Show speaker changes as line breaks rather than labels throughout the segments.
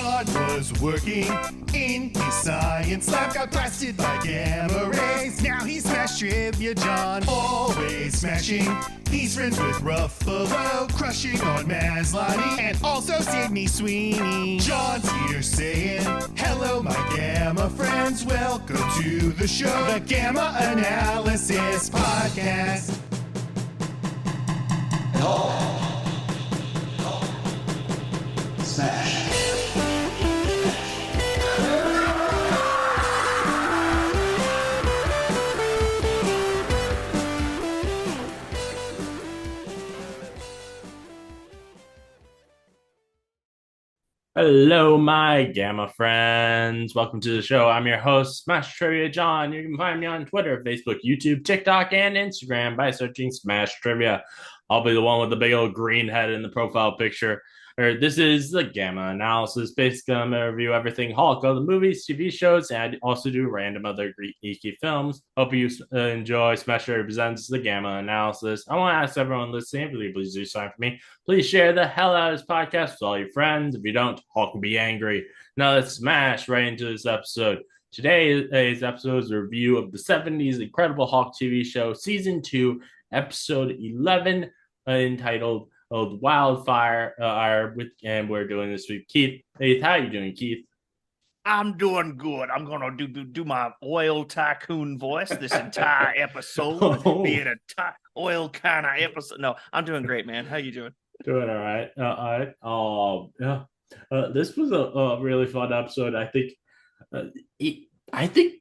John was working in his science lab, got blasted by gamma rays. Now he's Smash Trivia John, always smashing. He's friends with Ruffalo, crushing on Maslany, and also Sydney Sweeney. John's here saying, hello my gamma friends, welcome to the show, the Gamma Analysis Podcast.
Smash.
Hello, my Gamma friends. Welcome to the show. I'm your host, Smash Trivia John. You can find me on Twitter, Facebook, YouTube, TikTok, and Instagram by searching Smash Trivia. I'll be the one with the big old green head in the profile picture. This is the Gamma Analysis. Basically, I'm going to review everything Hulk, all the movies, TV shows, and I also do random other geeky films. Hope you enjoy Smash Trivia Presents the Gamma Analysis. I want to ask everyone listening, if you please do sign for me. Please share the hell out of this podcast with all your friends. If you don't, Hulk will be angry. Now let's smash right into this episode. Today's episode is a review of the 70s Incredible Hulk TV show, Season 2, Episode 11, entitled Wildfire, and we're doing this with Keith. Hey, how you doing, Keith?
I'm doing good. I'm gonna do my oil tycoon voice this entire episode, being a oil kind of episode. No, I'm doing great, man. How you doing?
Doing all right. This was a really fun episode. I think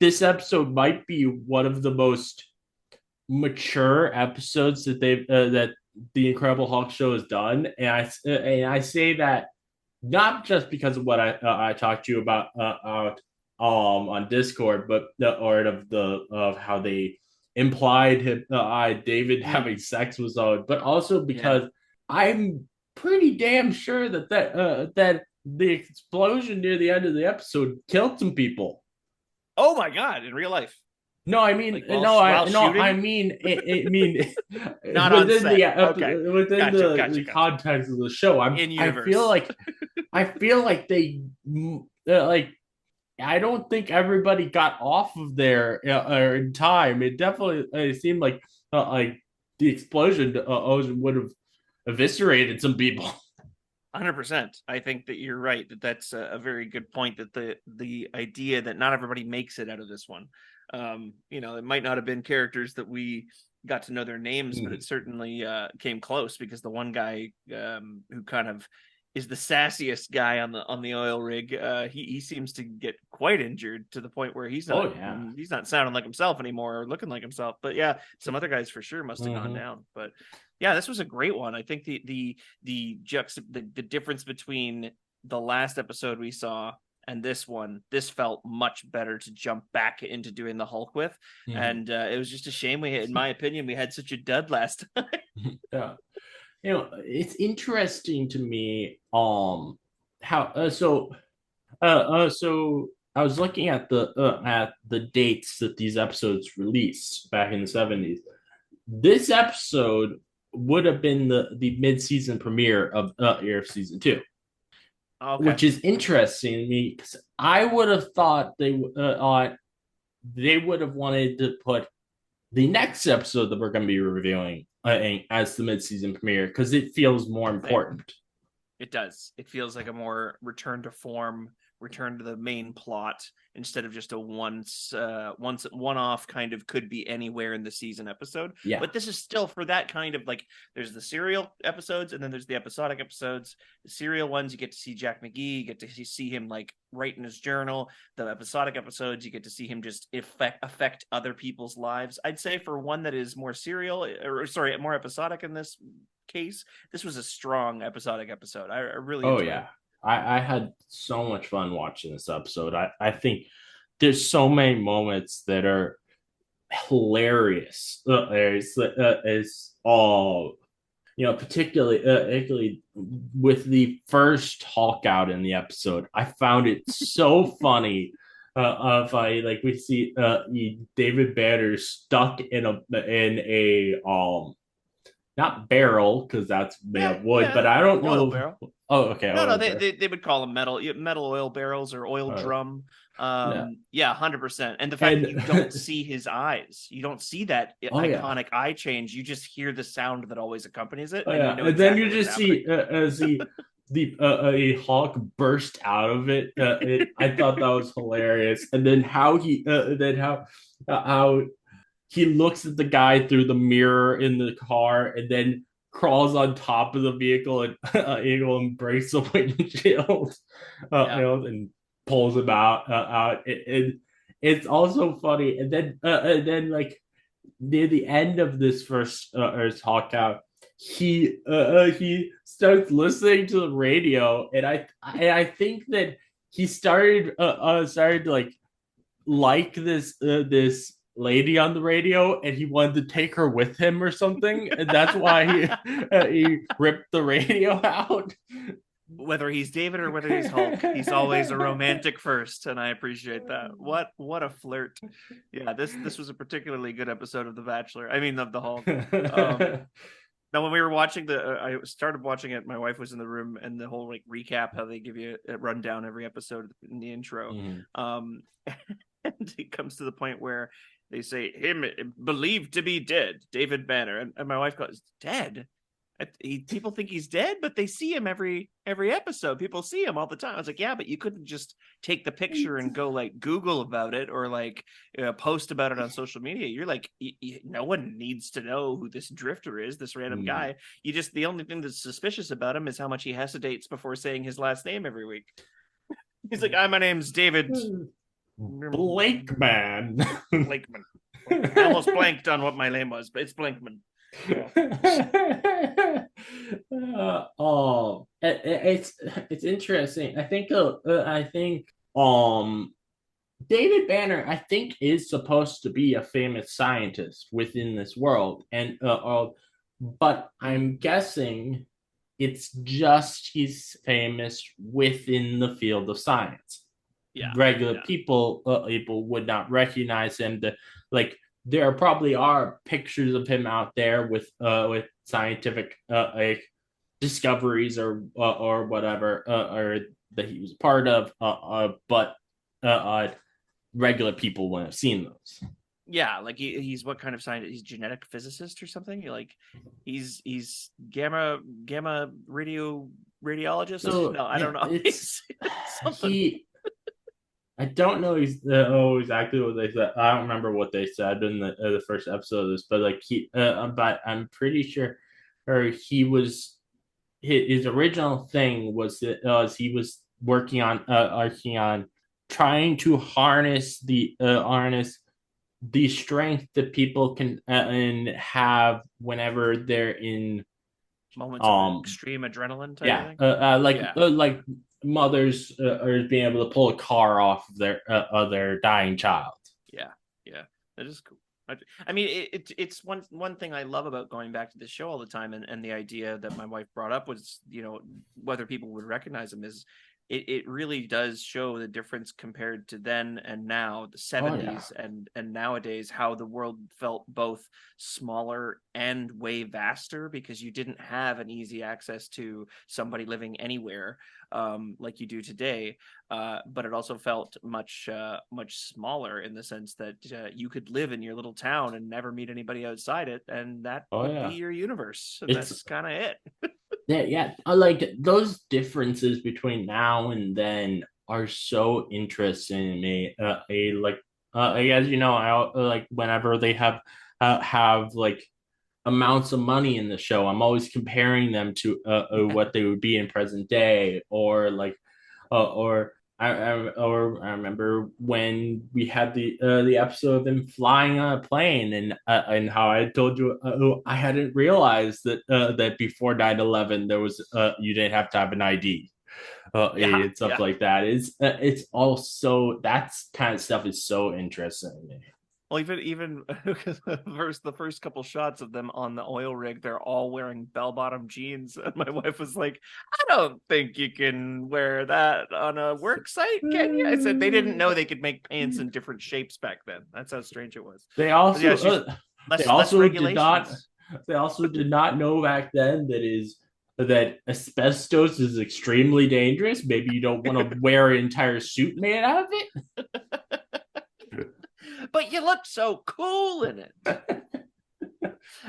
this episode might be one of the most mature episodes that that the Incredible Hulk show has done, and I say that not just because of what I talked to you about on Discord, but the art of how they implied David having sex with Zod, but also because I'm pretty damn sure that the explosion near the end of the episode killed some people.
Oh my god! In real life.
No, I mean,
like
I mean,
not on set.
Within the context of the show. I feel like they I don't think everybody got off of there in time. It definitely seemed like the explosion would have eviscerated some people.
100%. I think that you're right. That's a very good point. That the idea that not everybody makes it out of this one. It might not have been characters that we got to know their names, but it certainly came close, because the one guy who kind of is the sassiest guy on the oil rig, he seems to get quite injured to the point where he's not sounding like himself anymore or looking like himself. But yeah, some other guys for sure must have gone down. But yeah, this was a great one. I think the difference between the last episode we saw and this felt much better to jump back into doing the Hulk with. And it was just a shame in my opinion, we had such a dud last time.
Yeah. It's interesting to me how so I was looking at the dates that these episodes released back in the 70s. This episode would have been the mid-season premiere of Air Season 2. Okay. Which is interesting to me, because I would have thought they would have wanted to put the next episode that we're going to be reviewing as the mid-season premiere, because it feels more important.
It does. It feels like a more return to form, return to the main plot, instead of just a one-off kind of could be anywhere in the season episode.
Yeah.
But this is still for that kind of, like, there's the serial episodes and then there's the episodic episodes. The serial ones, you get to see Jack McGee, you get to see him like write in his journal. The episodic episodes, you get to see him just affect other people's lives. I'd say for one that is more more episodic in this case, this was a strong episodic episode. I really enjoyed it.
I had so much fun watching this episode. I think there's so many moments that are hilarious. Particularly with the first Hulk out in the episode. I found it so funny. We see David Banner stuck in a not barrel because that's made
Yeah,
of wood, but
yeah,
I don't
oil
know.
barrel.
Oh, okay,
No,
oil barrel.
they would call them metal oil barrels or oil
Uh,
drum.
yeah,
Yeah, 100%. And the fact that you don't
and
see his eyes, you don't see that
oh yeah.
iconic eye change. You just hear the sound that always accompanies it,
Oh
and you
yeah,
know
and then
exactly
you
what's
just
happening.
see the a hawk burst out of it. I thought that was hilarious, and then how he looks at the guy through the mirror in the car, and then crawls on top of the vehicle and breaks the windshield,
Yeah,
and pulls him out. It's also funny, and then like near the end of this first talk out, he starts listening to the radio, and I think that he started to like this lady on the radio, and he wanted to take her with him or something, and that's why he ripped the radio out.
whether he's David or whether he's Hulk, he's always a romantic first, and I appreciate that. What a flirt! Yeah, this was a particularly good episode of The Bachelor. I mean, of the Hulk. Um, Now, when we were watching I started watching it. My wife was in the room, and the whole like recap, how they give you a rundown every episode in the intro.
Mhm.
And it comes to the point where they say him believed to be dead, David Banner, and my wife goes, "Dead? People think he's dead, but they see him every episode. People see him all the time." I was like, "Yeah, but you couldn't just take the picture and go like Google about it or like post about it on social media. You're like, no one needs to know who this drifter is, this random guy. You just the only thing that's suspicious about him is how much he hesitates before saying his last name every week. He's like, my name's David
Blakeman.
Blakeman. I almost blanked on what my name was, but it's Blankman."
It's interesting. I think David Banner, I think, is supposed to be a famous scientist within this world, and but I'm guessing it's just he's famous within the field of science.
Yeah,
Regular
yeah.
people would not recognize him. Like there probably are pictures of him out there with scientific discoveries or whatever or that he was part of, but regular people wouldn't have seen those.
Yeah, like he's what kind of scientist? He's genetic physicist or something. Like he's gamma radiologist.
So
No, I
yeah,
don't know.
it's
Something.
he. I don't know exactly what they said. I don't remember what they said in the first episode of this, but like but I'm pretty sure, or he was his original thing was that he was working on trying to harness the strength that people can and have whenever they're in
Moments of extreme adrenaline type of thing.
like mothers are being able to pull a car off of their dying child.
Yeah, yeah, that is cool. I mean, it's one thing I love about going back to this show all the time, and the idea that my wife brought up was, whether people would recognize him is it really does show the difference compared to then and now, the 70s and nowadays, how the world felt both smaller and way vaster because you didn't have an easy access to somebody living anywhere like you do today. But it also felt much smaller in the sense that you could live in your little town and never meet anybody outside it, and that would be your universe. And that's kind of it.
Yeah, like those differences between now and then are so interesting to me. As you know, I like whenever they have like amounts of money in the show, I'm always comparing them to what they would be in present day, or like or I remember when we had the episode of them flying on a plane, and how I told you I hadn't realized that before 9/11 there was you didn't have to have an ID and stuff like that. It's also that's kind of stuff is so interesting to me.
Well, even the first couple shots of them on the oil rig, they're all wearing bell-bottom jeans, and my wife was like, "I don't think you can wear that on a work site, can you?" I said they didn't know they could make pants in different shapes back then. That's how strange it was.
They also
less
did not. They also did not know back then that asbestos is extremely dangerous. Maybe you don't want to wear an entire suit made out of it.
But you look so cool in it.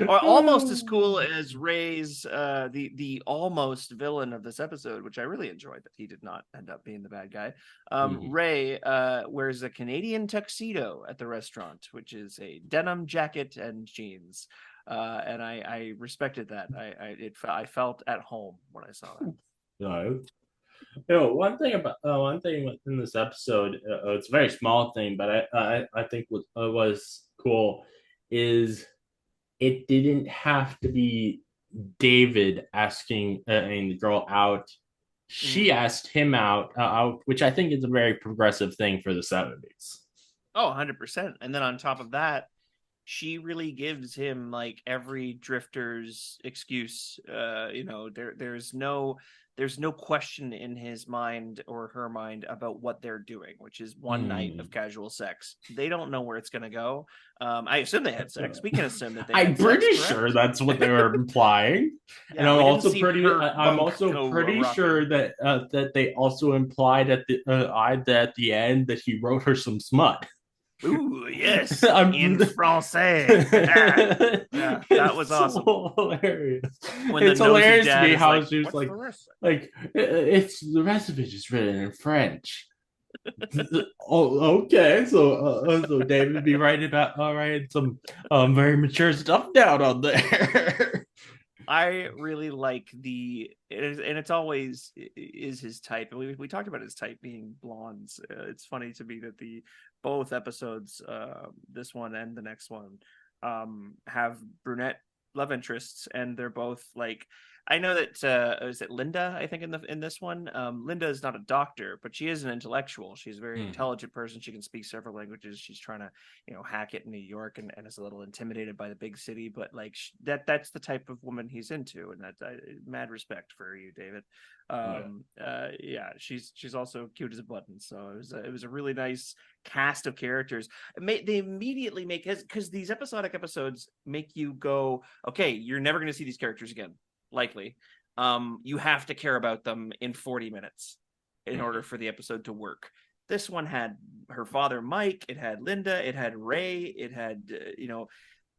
Or almost as cool as Ray's the almost villain of this episode, which I really enjoyed that he did not end up being the bad guy. Ray wears a Canadian tuxedo at the restaurant, which is a denim jacket and jeans. And I respected that. I felt at home when I saw that.
No. One thing in this episode, it's a very small thing, but I think what was cool is it didn't have to be David asking the girl out. She asked him out, which I think is a very progressive thing for the 70s.
Oh, 100%. And then on top of that, she really gives him like every drifter's excuse. There's no question in his mind or her mind about what they're doing, which is one night of casual sex. They don't know where it's going to go. I assume they had sex. We can assume that they had
I'm pretty
sex,
sure that's what they were implying. And I'm also pretty sure that they also implied at the end that he wrote her some smut.
Ooh, yes, in Francais. Yeah, that was awesome.
Hilarious.
When
it's hilarious to me
is
how
like,
she was
"What's the rest?"
it's the rest of it is written in French. Oh, okay. So David be writing some very mature stuff down on there.
I really like and it's always is his type. And we talked about his type being blondes. It's funny to me that both episodes, this one and the next one, have brunette love interests, and they're both like, I know that is it Linda, I think in this one, Linda is not a doctor, but she is an intellectual. She's a very intelligent person. She can speak several languages. She's trying to hack it in New York, and is a little intimidated by the big city, but like that's the type of woman he's into, and that's mad respect for you, David. She's also cute as a button. So it was a really nice cast of characters. They immediately make, because these episodic episodes make you go, okay, you're never going to see these characters again, likely. You have to care about them in 40 minutes in order for the episode to work. This one had her father Mike, it had Linda, it had Ray, it had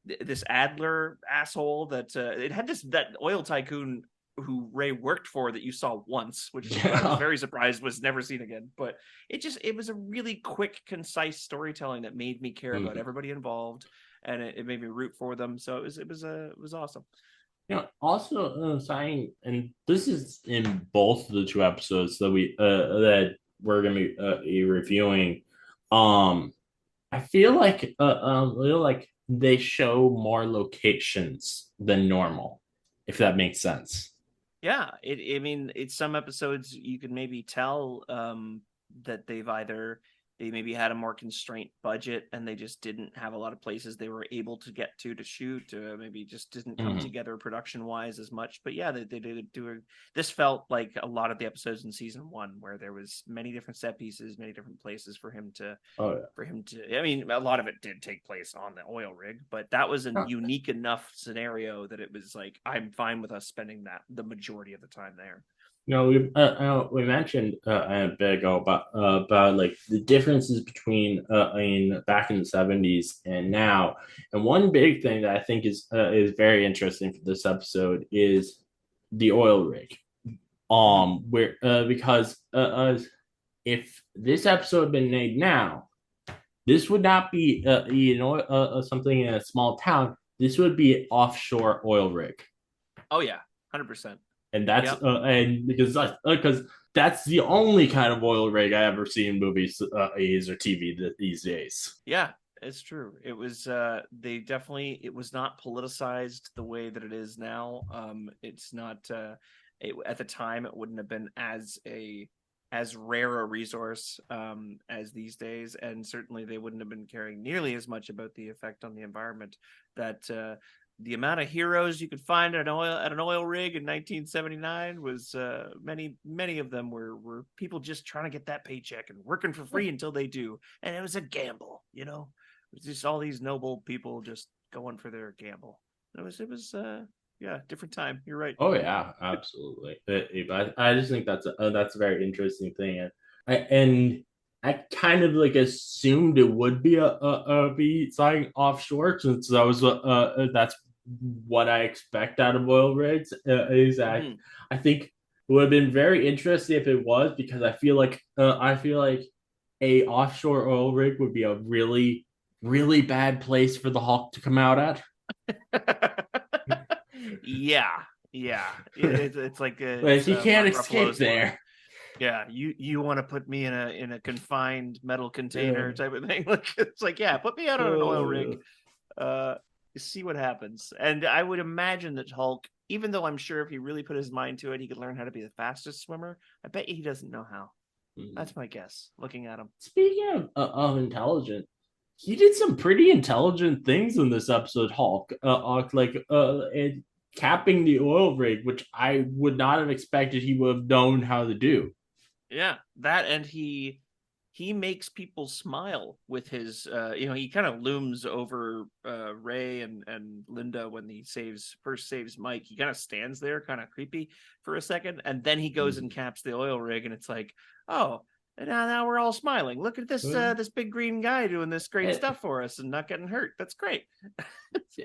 this Adler asshole, that it had that oil tycoon who Ray worked for that you saw once, which I was very surprised was never seen again. But it was a really quick, concise storytelling that made me care about everybody involved, and it made me root for them. So it was awesome.
Also saying, and this is in both of the two episodes that we're gonna be reviewing. I feel like they show more locations than normal, if that makes sense.
Yeah, it's some episodes you can maybe tell that they maybe had a more constrained budget, and they just didn't have a lot of places they were able to get to shoot. Maybe just didn't come together production wise as much. But yeah, they did do. This felt like a lot of the episodes in season 1, where there was many different set pieces, many different places for him to. I mean, a lot of it did take place on the oil rig, but that was a unique enough scenario that it was like, I'm fine with us spending the majority of the time there.
We mentioned a bit ago about like the differences between back in the 70s and now, and one big thing that I think is very interesting for this episode is the oil rig, because if this episode had been made now, this would not be something in a small town. This would be an offshore oil rig.
Oh yeah, 100%.
And that's and because that's the only kind of oil rig I ever see in movies or TV these days.
Yeah, it's true. It was it was not politicized the way that it is now. It's not at the time it wouldn't have been as rare a resource as these days, and certainly they wouldn't have been caring nearly as much about the effect on the environment that the amount of heroes you could find at an oil rig in 1979 was many of them were people just trying to get that paycheck and working for free until they do, and it was a gamble. It was just all these noble people just going for their gamble. Yeah, different time. You're right.
Oh yeah, absolutely. But I just think that's a very interesting thing, and I kind of like assumed it would be be something offshore since that's what I expect out of oil rigs. Is that
Mhm.
I think it would have been very interesting if it was because I feel like a offshore oil rig would be a really really bad place for the Hulk to come out at.
Yeah, yeah. It's like
Like he can't
Mark
escape
Ruffalo's line.
there.
Yeah, you want to put me in a confined metal
Yeah.
container type of thing. Like it's like, yeah, put me out on an oil rig. Uh, See what happens. And I would imagine that Hulk, even though I'm sure if he really put his mind to it, he could learn how to be the fastest swimmer. I bet you he doesn't know how.
Mhm.
That's my guess. Looking at him.
Speaking of intelligent, he did some pretty intelligent things in this episode. Hulk, and capping the oil rig, which I would not have expected he would have known how to do.
Yeah, that and he makes people smile with his he kind of looms over Ray and Linda when he first saves Mike. He kind of stands there kind of creepy for a second and then he goes and caps the oil rig and it's like, "Oh, now we're all smiling. Look at this big green guy doing this great
And,
stuff for us and not getting hurt. That's great." How do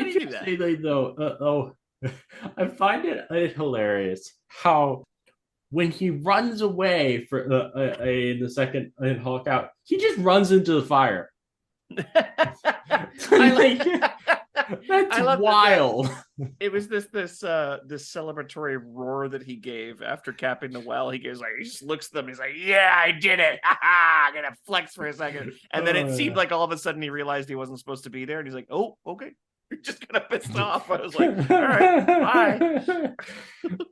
you do that?
interestingly, though, I find it hilarious how when he runs away for in the second in Hulk out, he just runs into the fire.
I
Like, that's
I love that
wild.
it was this celebratory roar that he gave after capping the well. He goes like he just looks at them. He's like, "Yeah, I did it! I'm gonna flex for a second." And then it
Oh,
seemed
yeah.
like all of a sudden he realized he wasn't supposed to be there, and he's like, "Oh, okay." Just kind of pissed off. I was like, "All right, bye."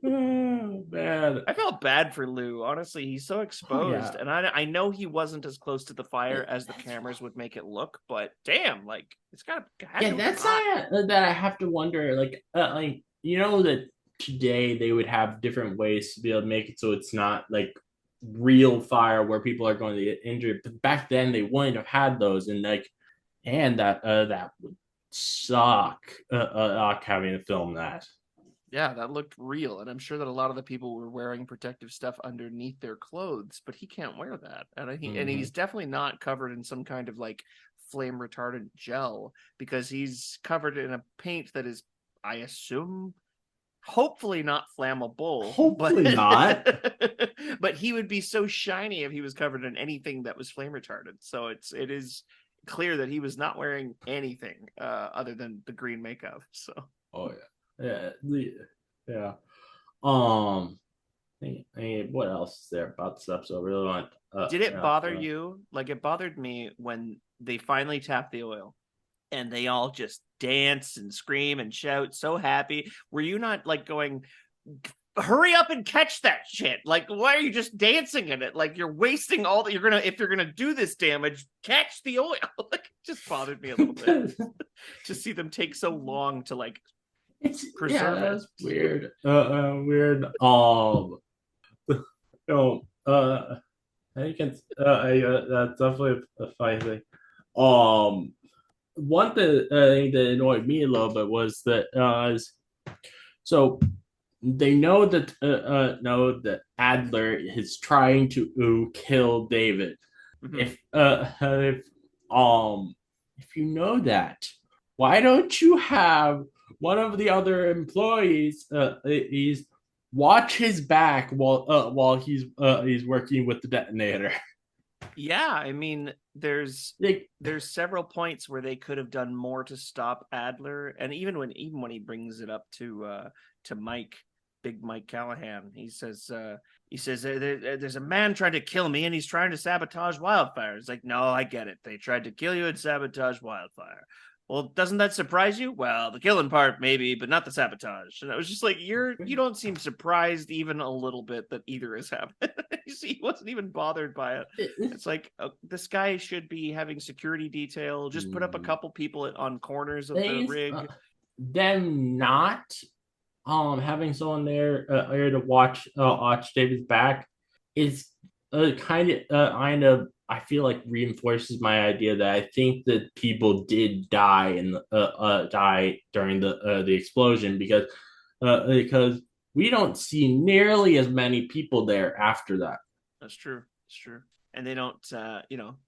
Oh, man.
I felt bad for Lou. Honestly, he's so
Oh,
exposed,
yeah.
and I know he wasn't as close to the fire as the cameras would make it look. But damn, like it's had
Yeah,
to be
that's
hot.
that I have to wonder. Like that today they would have different ways to be able to make it so it's not like real fire where people are going to get injured. But back then they wouldn't have had those, and that would suck. Having to film that.
Yeah, that looked real. And I'm sure that a lot of the people were wearing protective stuff underneath their clothes, but he can't wear that. And he's definitely not covered in some kind of like flame retardant gel because he's covered in a paint that is, I assume, hopefully not flammable, but
Hopefully not.
but he would be so shiny if he was covered in anything that was flame retardant. So it is clear that he was not wearing anything other than the green makeup. So
Oh yeah, yeah. Um, what else is there about this episode? I really want.
did it
Yeah,
bother you? Like it bothered me when they finally tapped the oil and they all just dance and scream and shout so happy. Were you not like going, hurry up and catch that shit? Like, why are you just dancing in it? Like you're wasting all that if you're gonna do this damage, catch the oil. Like it just bothered me a little bit to see them take so long to like preserve it.
that's weird. Weird. No, I think that's definitely a funny thing. One thing that annoyed me a little bit was that so they know that Adler is trying to kill David.
Mhm.
If you know that, why don't you have one of the other employees he's watch his back while he's working with the detonator.
Yeah, I mean,
Like,
there's several points where they could have done more to stop Adler, and even when he brings it up to Mike, Big Mike Callahan, he says there's a man trying to kill me and he's trying to sabotage Wildfire. It's like, no, I get it. They tried to kill you and sabotage Wildfire. Well, doesn't that surprise you? Well, the killing part maybe, but not the sabotage. And I was just like, you don't seem surprised even a little bit that either has happened. He wasn't even bothered by it. It's like this guy should be having security detail. Just put up a couple people on corners of the rig.
Them not having someone there to watch David's back is kind of I feel like reinforces my idea that I think that people did die die during the explosion because we don't see nearly as many people there after that.
That's true. It's true. And they don't,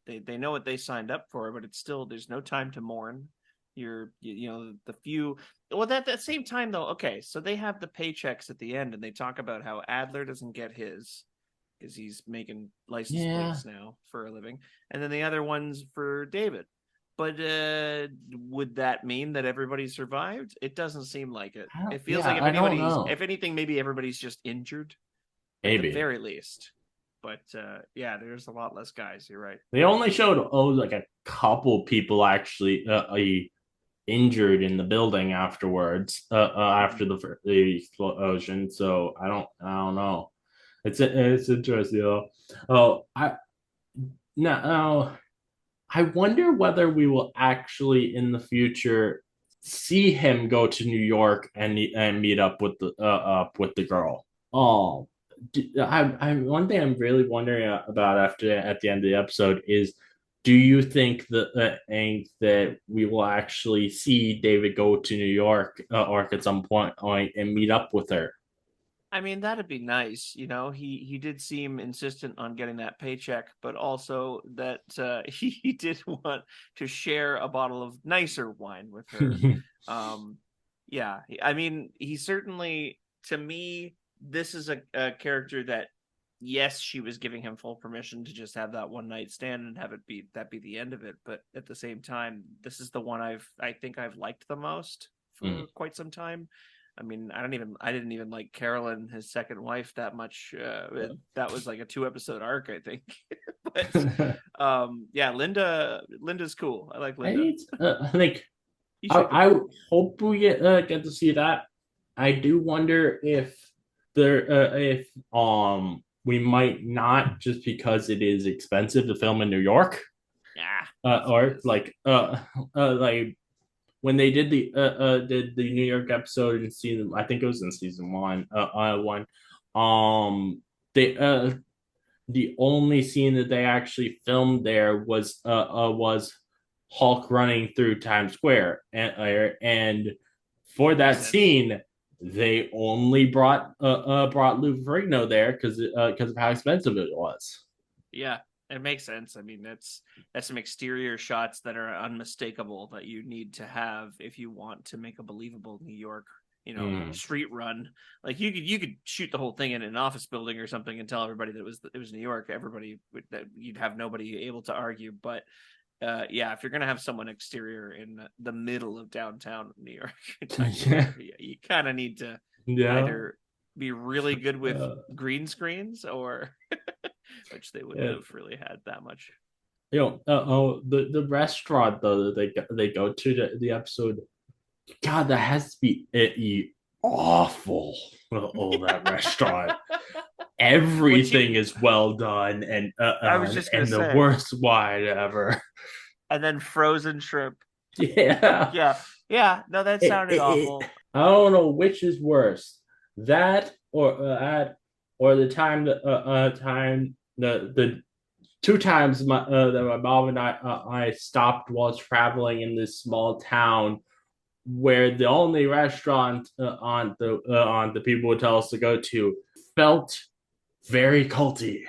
they know what they signed up for, but it's still, there's no time to mourn. The few, well, that same time though, okay, so they have the paychecks at the end and they talk about how Adler doesn't get his because he's making license plates now for a living. And then the other one's for David. But would that mean that everybody survived? It doesn't seem like it. It feels like if anything, maybe everybody's just injured at the very least. But there's a lot less guys. You're right.
They only showed like a couple people actually injured in the building afterwards after the explosion. So I don't know. It's interesting though. I wonder whether we will actually in the future see him go to New York and meet up with the girl. One thing I'm really wondering about at the end of the episode is, do you think that we will actually see David go to New York at some point and meet up with her?
I mean, that'd be nice. He did seem insistent on getting that paycheck, but also that he did want to share a bottle of nicer wine with her. I mean, he certainly, to me, this is a character that, yes, she was giving him full permission to just have that one night stand and have it be the end of it. But at the same time, this is the one I think I've liked the most for quite some time. I mean, I didn't even like Carolyn, his second wife, that much. That was like a 2-episode arc, I think. But Linda's cool. I like Linda.
I think I hope we get to see that. I do wonder if we might not, just because it is expensive to film in New York.
Yeah.
Or like when they did the New York episode in season, I think it was in season one. They the only scene that they actually filmed there was Hulk running through Times Square, and for that scene, they only brought Lou Ferrigno there because of how expensive it was.
Yeah. It makes sense. I mean, that's some exterior shots that are unmistakable that you need to have if you want to make a believable New York, street run. Like you could shoot the whole thing in an office building or something and tell everybody that it was New York. Everybody that you'd have nobody able to argue. But if you're gonna have someone exterior in the middle of downtown New York, you kind of need to either be really good with green screens or. Which they wouldn't have really had that much.
The restaurant though that they go to the episode, God, that has to be awful. That restaurant. Everything is well done, and
I was just gonna say,
the worst wine ever.
And then frozen shrimp.
Yeah.
No, that sounded awful.
I don't know which is worse, that or the time the 2 times that my mom and I stopped while traveling in this small town, where the only restaurant on the people would tell us to go to felt very culty.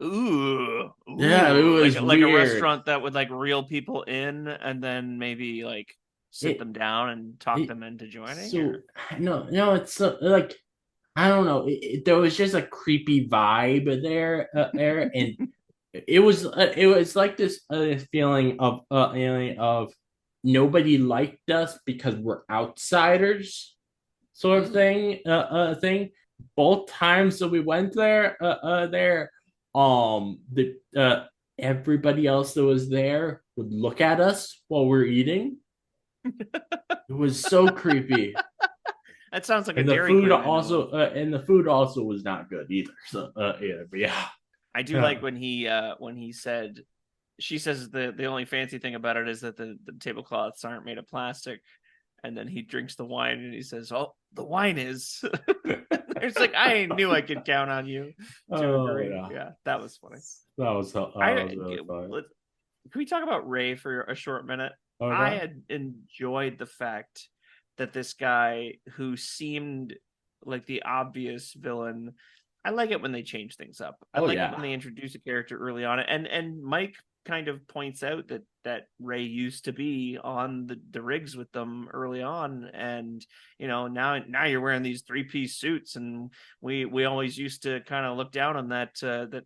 Ooh.
Yeah, it was
like a restaurant that would like reel people in and then maybe like sit them down and talk them into joining.
So, no, it's like, I don't know. There was just a creepy vibe there, and it was like this feeling of nobody liked us because we're outsiders, sort of thing. Both times that we went there, everybody else that was there would look at us while we're eating. It was so creepy.
That sounds like
and
a
the food also and the food also was not good either. So but yeah,
I do like when he said, she says the only fancy thing about it is that the tablecloths aren't made of plastic, and then he drinks the wine and he says, "Oh, the wine is." It's like I knew I could count on you to
Oh
agree.
yeah,
Yeah, that was funny.
that
I
was really funny.
Can we talk about Ray for a short minute? I
Okay.
had enjoyed the fact that this guy who seemed like the obvious villain. I like it when they change things up. I
Oh
like it when
yeah.
they introduce a character early on, and Mike kind of points out that Ray used to be on the rigs with them early on, and now you're wearing these 3-piece suits, and we always used to kind of look down on that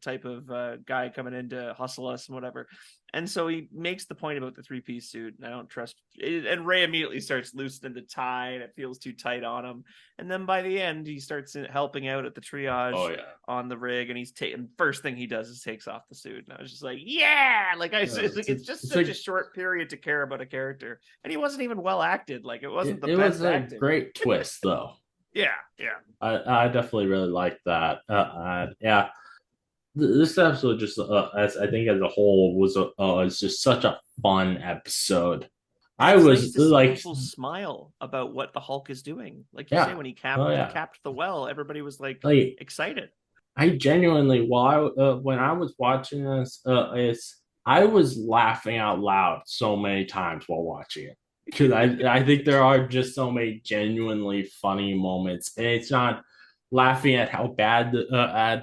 type of guy coming in to hustle us and whatever. And so he makes the point about the 3-piece suit, and I don't trust it. And Ray immediately starts loosening the tie, and it feels too tight on him. And then by the end, he starts helping out at the
Oh
triage
yeah.
on the rig, and he's taking first thing he does is takes off the suit. And I was just like, yeah, like it's just
It's
such
like
a short period to care about a character, and he wasn't even well acted. Like it wasn't the
it was
best
a
acting.
great twist though.
Yeah, yeah.
I definitely really like that. Yeah, this episode just as I think as a whole was just such a fun episode.
And
I
it's nice
was
to see
like,
people smile about what the Hulk is doing. Like you say,
yeah,
when
oh
he
yeah,
capped the well, everybody was like
like
excited.
I genuinely when I was watching this, I was laughing out loud so many times while watching it because I think there are just so many genuinely funny moments, and it's not laughing at how bad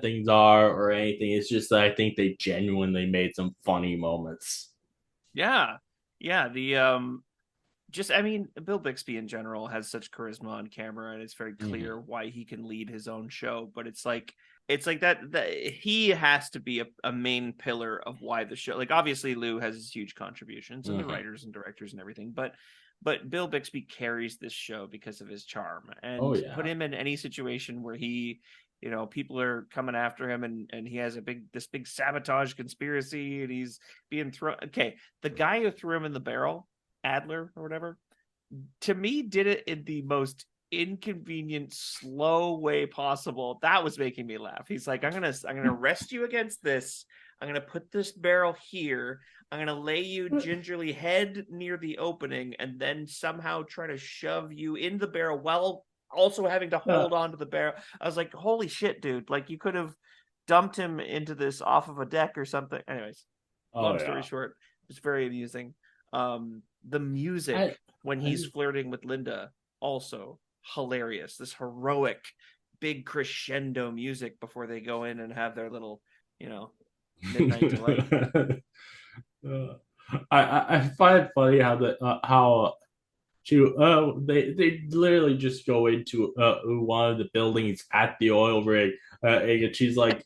things are or anything. It's just that I think they genuinely made some funny moments.
Yeah. Yeah. The just I mean, Bill Bixby in general has such charisma on camera, and it's very
Mhm.
clear why he can lead his own show. But it's like that he has to be a main pillar of why the show, like obviously Lou has his huge contributions and the
Mhm.
writers and directors and everything, but Bill Bixby carries this show because of his charm,
Oh
and put
yeah.
him in any situation where he people are coming after him, and he has this big sabotage conspiracy, and he's being thrown. Okay, the guy who threw him in the barrel, Adler or whatever, to me did it in the most inconvenient, slow way possible. That was making me laugh. He's like, I'm gonna arrest you against this. I'm gonna put this barrel here. I'm gonna lay you gingerly head near the opening, and then somehow try to shove you in the barrel while also having to hold on to the barrel. I was like, holy shit, dude! Like you could have dumped him into this off of a deck or something. Anyways,
Oh
long story
yeah.
short, it's very amusing. The
I,
music when he's
I
flirting with Linda, also hilarious. This heroic big crescendo music before they go in and have their little, midnight delight.
Uh, I find it funny how they literally just go into one of the buildings at the oil rig, and she's like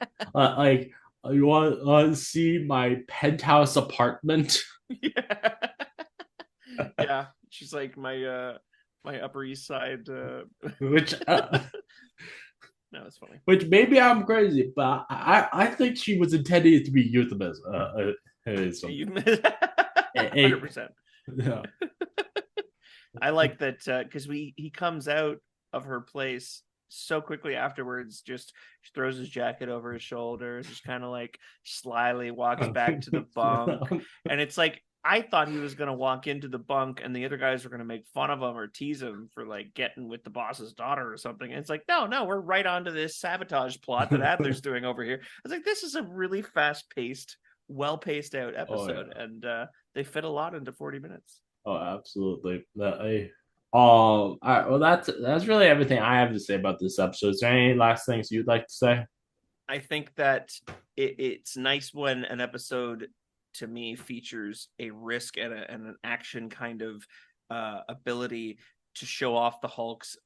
you want to see my penthouse apartment?
Yeah. Yeah. She's like my Upper East Side
which
no, it's funny.
which maybe I'm crazy, but I think she was intended to be euphemism.
You
A-
100%.
yeah.
I like that because he comes out of her place so quickly afterwards, just throws his jacket over his shoulders, just kind of like slyly walks back to the bunk. And it's like I thought he was gonna walk into the bunk and the other guys were gonna make fun of him or tease him for like getting with the boss's daughter or something. And it's like, no, we're right onto this sabotage plot that Adler's doing over here. I was like, this is a really fast-paced, well-paced out
Oh
episode,
yeah.
and they fit a lot into 40 minutes.
Oh, absolutely. All right, well, that's really everything I have to say about this episode. Is there any last things you'd like to say?
I think that it's nice when an episode, to me, features a risk and an action kind of ability to show off the Hulk's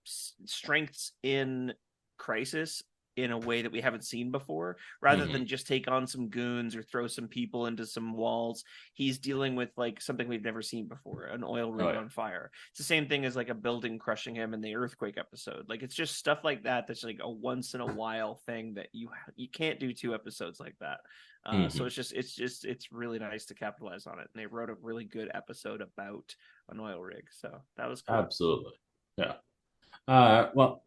strengths in crisis in a way that we haven't seen before, rather
Mhm.
than just take on some goons or throw some people into some walls. He's dealing with like something we've never seen before, an oil rig
Oh yeah.
on fire. It's the same thing as like a building crushing him in the earthquake episode. Like it's just stuff like that that's like a once in a while thing that you can't do 2 episodes like that. So
Mhm.
it's really nice to capitalize on it, and they wrote a really good episode about an oil rig, so that was cool.
Absolutely. Yeah. Well,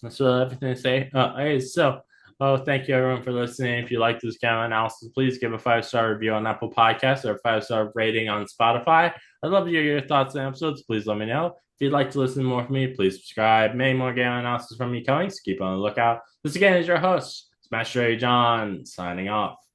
that's everything to say. So, Oh, thank you everyone for listening. If you like this gamma analysis, please give a 5-star review on Apple Podcasts or a 5-star rating on Spotify. I'd love to hear your thoughts on episodes. Please let me know. If you'd like to listen more from me, please subscribe. Many more gamma analysis from me coming, so keep on the lookout. This again is your host, Smash Ray John, signing off.